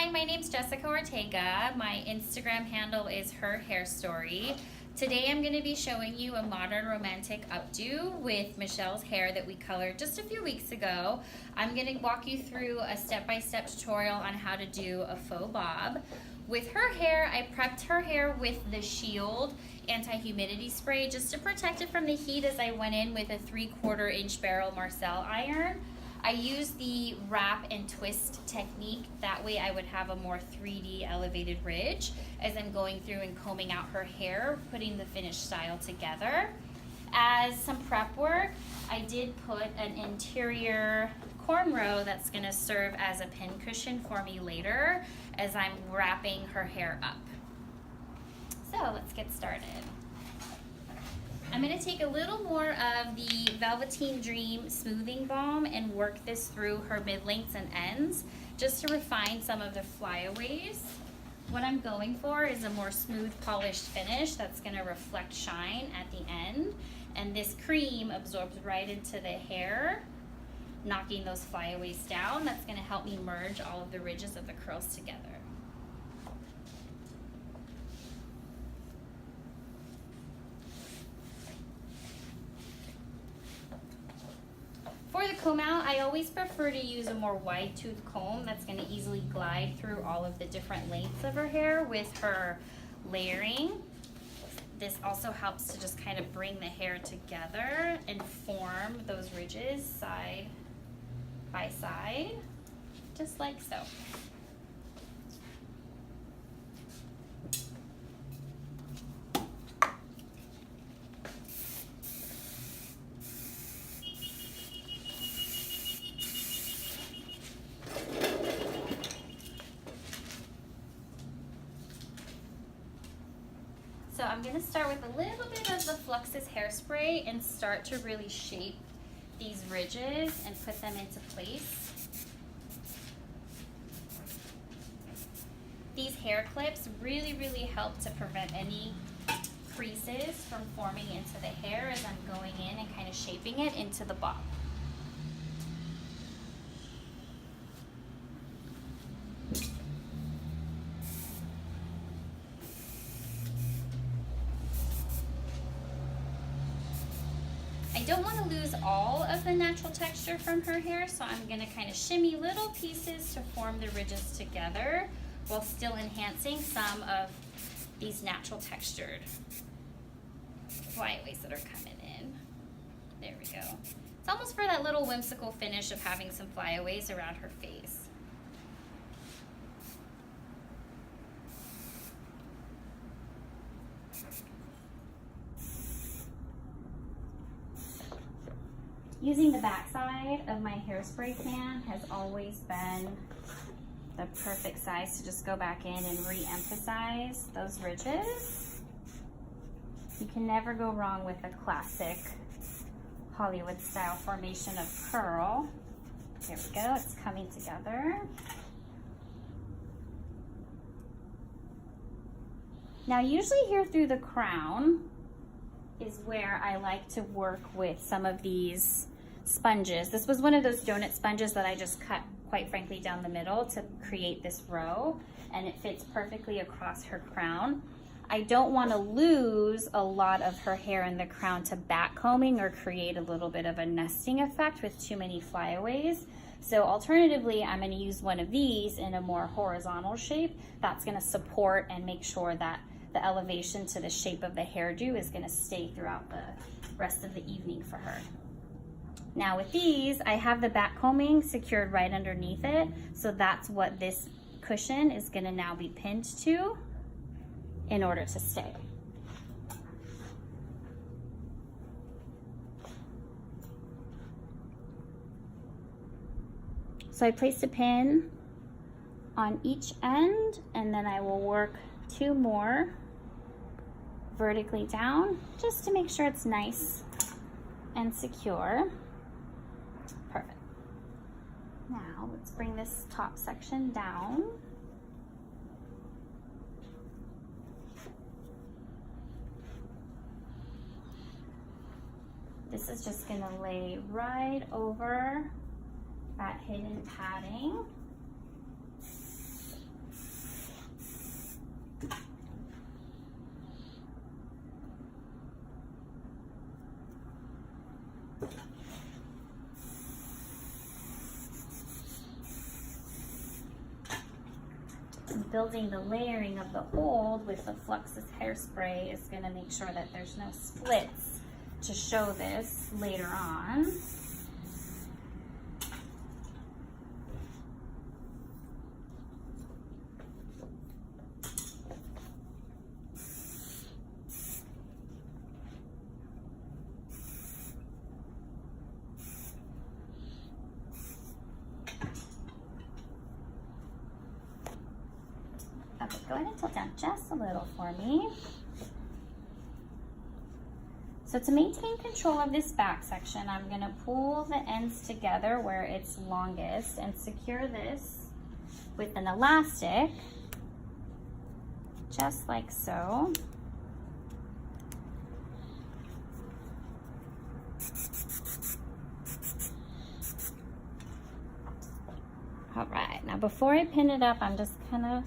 Hi, my name's Jessica Ortega. My Instagram handle is Her Hair Story. Today I'm going to be showing you a modern romantic updo with Michelle's hair that we colored just a few weeks ago. I'm going to walk you through a step-by-step tutorial on how to do a faux bob. With her hair, I prepped her hair with the Shield anti-humidity spray just to protect it from the heat as I went in with a 3/4 inch barrel Marcel iron. I used the wrap and twist technique. That way I would have a more 3D elevated ridge as I'm going through and combing out her hair, putting the finished style together. As some prep work, I did put an interior cornrow that's gonna serve as a pin cushion for me later as I'm wrapping her hair up. So let's get started. I'm going to take a little more of the Velveteen Dream Smoothing Balm and work this through her mid-lengths and ends just to refine some of the flyaways. What I'm going for is a more smooth polished finish that's going to reflect shine at the end, and this cream absorbs right into the hair, knocking those flyaways down. That's going to help me merge all of the ridges of the curls together. For the comb out, I always prefer to use a more wide tooth comb that's going to easily glide through all of the different lengths of her hair with her layering. This also helps to just kind of bring the hair together and form those ridges side by side, just like so. So I'm going to start with a little bit of the Fluxus hairspray and start to really shape these ridges and put them into place. These hair clips really help to prevent any creases from forming into the hair as I'm going in and kind of shaping it into the bob. I don't want to lose all of the natural texture from her hair, so I'm going to kind of shimmy little pieces to form the ridges together while still enhancing some of these natural textured flyaways that are coming in. There we go. It's almost for that little whimsical finish of having some flyaways around her face. Using the backside of my hairspray can has always been the perfect size to just go back in and re-emphasize those ridges. You can never go wrong with a classic Hollywood style formation of curl. There we go, it's coming together. Now usually here through the crown is where I like to work with some of these sponges. This was one of those donut sponges that I just cut, quite frankly, down the middle to create this row, and it fits perfectly across her crown. I don't want to lose a lot of her hair in the crown to back combing or create a little bit of a nesting effect with too many flyaways. So alternatively, I'm going to use one of these in a more horizontal shape that's going to support and make sure that the elevation to the shape of the hairdo is going to stay throughout the rest of the evening for her. Now with these, I have the back combing secured right underneath it, so that's what this cushion is going to now be pinned to in order to stay. So I placed a pin on each end, and then I will work 2 more vertically down just to make sure it's nice and secure. Perfect. Now let's bring this top section down. This is just going to lay right over that hidden padding. And building the layering of the hold with the Fluxus hairspray is going to make sure that there's no splits to show this later on. Okay, go ahead and tilt down just a little for me. So to maintain control of this back section, I'm going to pull the ends together where it's longest and secure this with an elastic, just like so. All right, now before I pin it up, I'm just gonna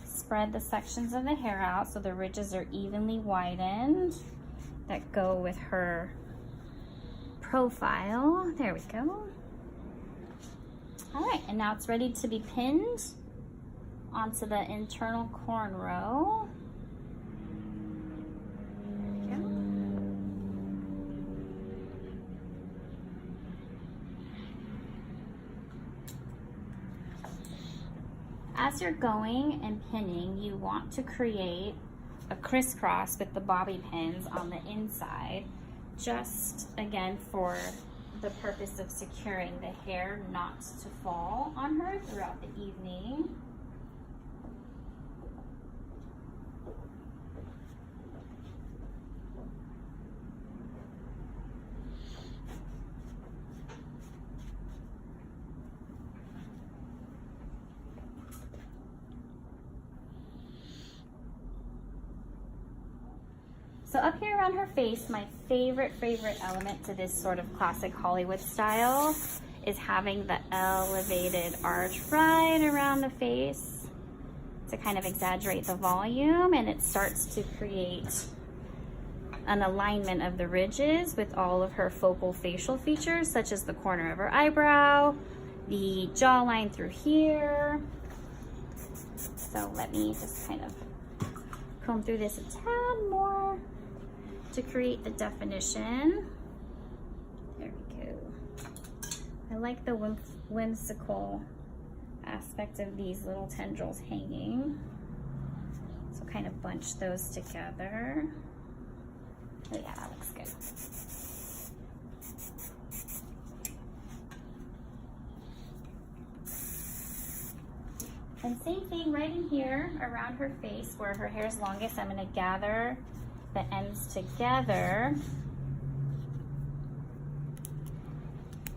spread the sections of the hair out so the ridges are evenly widened that go with her profile. There we go. All right, and now it's ready to be pinned onto the internal cornrow. There we go. As you're going and pinning, you want to create a crisscross with the bobby pins on the inside, just again for the purpose of securing the hair not to fall on her throughout the evening. So up here around her face, my favorite element to this sort of classic Hollywood style is having the elevated arch right around the face to kind of exaggerate the volume, and it starts to create an alignment of the ridges with all of her focal facial features, such as the corner of her eyebrow, the jawline through here. So let me just kind of comb through this a tad more to create the definition. There we go. I like the whimsical aspect of these little tendrils hanging. So kind of bunch those together. Oh yeah, that looks good. And same thing right in here around her face where her hair is longest. I'm gonna gather the ends together.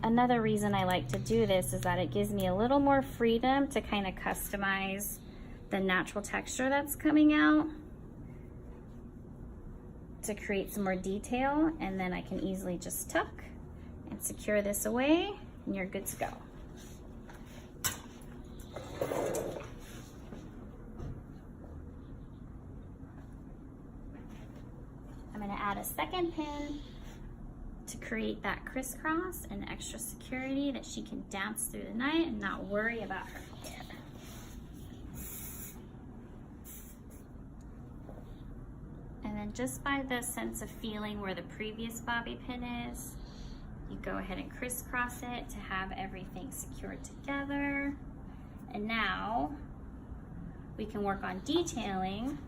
Another reason I like to do this is that it gives me a little more freedom to kind of customize the natural texture that's coming out to create some more detail, and then I can easily just tuck and secure this away and you're good to go. I'm going to add a second pin to create that crisscross and extra security that she can dance through the night and not worry about her hair. And then just by the sense of feeling where the previous bobby pin is, you go ahead and crisscross it to have everything secured together. And now we can work on detailing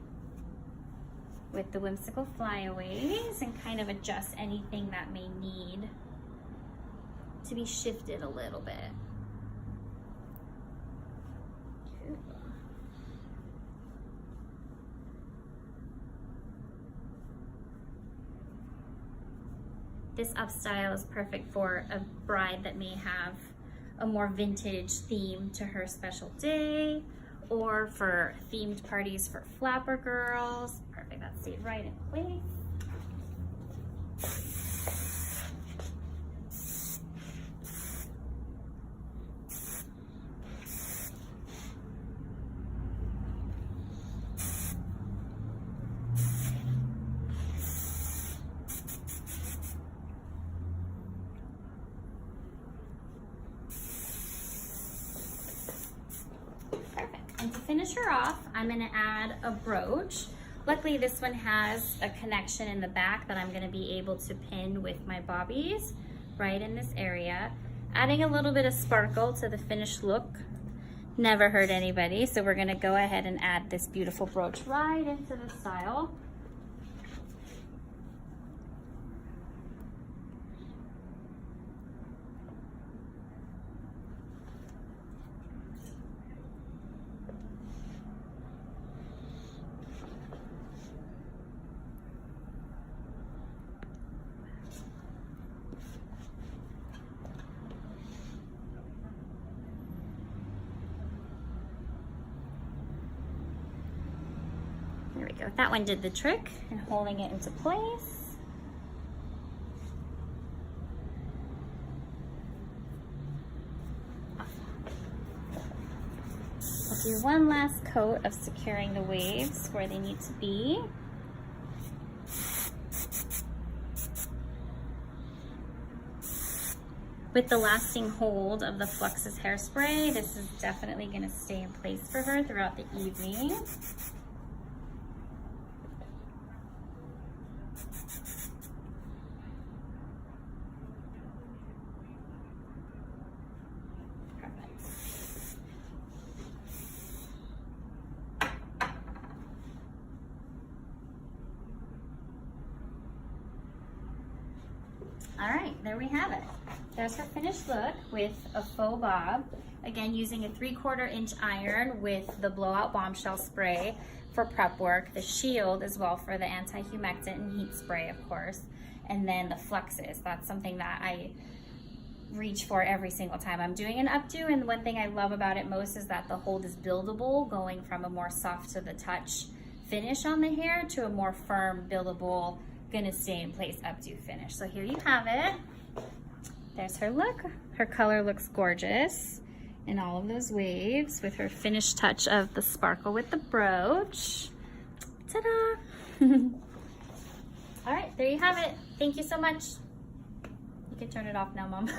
with the whimsical flyaways and kind of adjust anything that may need to be shifted a little bit. This up style is perfect for a bride that may have a more vintage theme to her special day, or for themed parties for flapper girls. Perfect, that stayed right in place. And to finish her off, I'm gonna add a brooch. Luckily, this one has a connection in the back that I'm gonna be able to pin with my bobbies right in this area. Adding a little bit of sparkle to the finished look never hurt anybody. So we're gonna go ahead and add this beautiful brooch right into the style. There we go. That one did the trick and holding it into place. I'll do one last coat of securing the waves where they need to be. With the lasting hold of the Fluxus hairspray, this is definitely going to stay in place for her throughout the evening. All right, there we have it. There's her finished look with a faux bob. Again, using a 3/4 inch iron with the blowout bombshell spray for prep work, the shield as well for the anti-humectant and heat spray, of course, and then the Fluxus. That's something that I reach for every single time I'm doing an updo, and one thing I love about it most is that the hold is buildable, going from a more soft to the touch finish on the hair to a more firm, buildable, gonna stay in place updo finish. So here you have it. There's her look. Her color looks gorgeous in all of those waves with her finished touch of the sparkle with the brooch. Ta-da! All right, there you have it. Thank you so much. You can turn it off now, Mom.